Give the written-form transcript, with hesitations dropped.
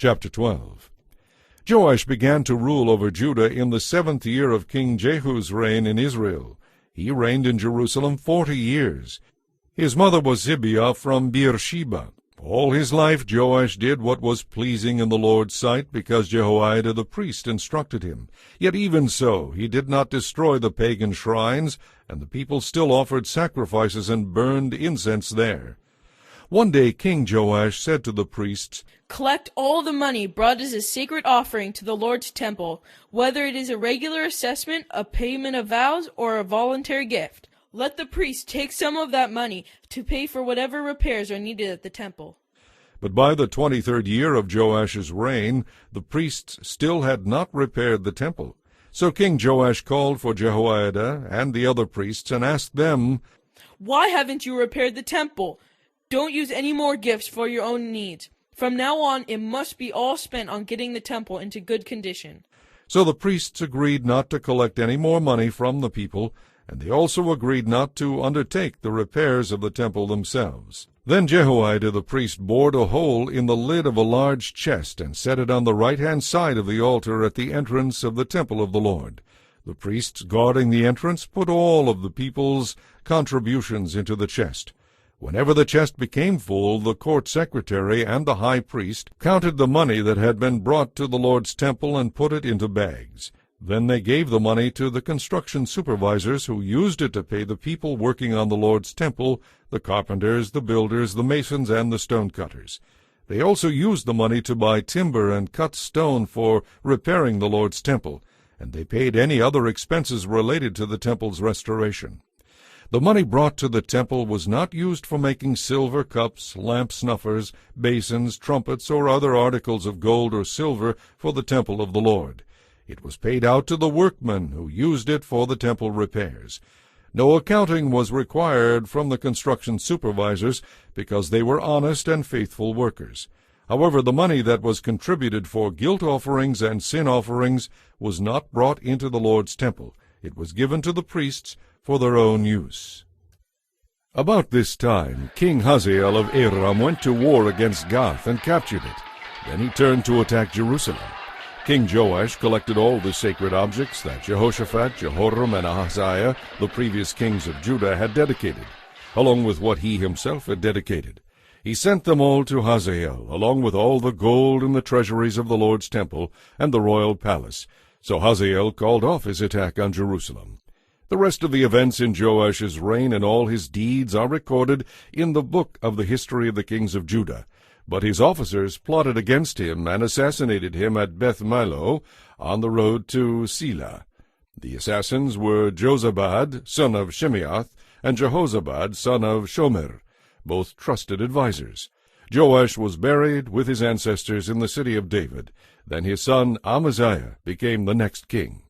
Chapter 12. Joash began to rule over Judah in the 7th year of King Jehu's reign in Israel. He reigned in Jerusalem 40 years. His mother was Zibiah from Beersheba. All his life Joash did what was pleasing in the Lord's sight, because Jehoiada the priest instructed him. Yet even so he did not destroy the pagan shrines, and the people still offered sacrifices and burned incense there. One day King Joash said to the priests, "Collect all the money brought as a sacred offering to the Lord's temple, whether it is a regular assessment, a payment of vows, or a voluntary gift. Let the priests take some of that money to pay for whatever repairs are needed at the temple." But by the 23rd year of Joash's reign, the priests still had not repaired the temple. So King Joash called for Jehoiada and the other priests and asked them, "Why haven't you repaired the temple? Don't use any more gifts for your own needs. From now on, it must be all spent on getting the temple into good condition." So the priests agreed not to collect any more money from the people, and they also agreed not to undertake the repairs of the temple themselves. Then Jehoiada the priest bored a hole in the lid of a large chest and set it on the right-hand side of the altar at the entrance of the temple of the Lord. The priests guarding the entrance put all of the people's contributions into the chest. Whenever the chest became full, the court secretary and the high priest counted the money that had been brought to the Lord's temple and put it into bags. Then they gave the money to the construction supervisors, who used it to pay the people working on the Lord's temple, the carpenters, the builders, the masons, and the stonecutters. They also used the money to buy timber and cut stone for repairing the Lord's temple, and they paid any other expenses related to the temple's restoration. The money brought to the temple was not used for making silver cups, lamp snuffers, basins, trumpets, or other articles of gold or silver for the temple of the Lord. It was paid out to the workmen who used it for the temple repairs. No accounting was required from the construction supervisors, because they were honest and faithful workers. However, the money that was contributed for guilt offerings and sin offerings was not brought into the Lord's temple. It was given to the priests for their own use. About this time, King Hazael of Aram went to war against Gath and captured it. Then he turned to attack Jerusalem. King Joash collected all the sacred objects that Jehoshaphat, Jehoram, and Ahaziah, the previous kings of Judah, had dedicated, along with what he himself had dedicated. He sent them all to Hazael, along with all the gold in the treasuries of the Lord's temple and the royal palace. So Hazael called off his attack on Jerusalem. The rest of the events in Joash's reign and all his deeds are recorded in the book of the history of the kings of Judah. But his officers plotted against him and assassinated him at Beth-Millo on the road to Selah. The assassins were Jozabad, son of Shimeath, and Jehozabad, son of Shomer, both trusted advisers. Joash was buried with his ancestors in the city of David. Then his son Amaziah became the next king.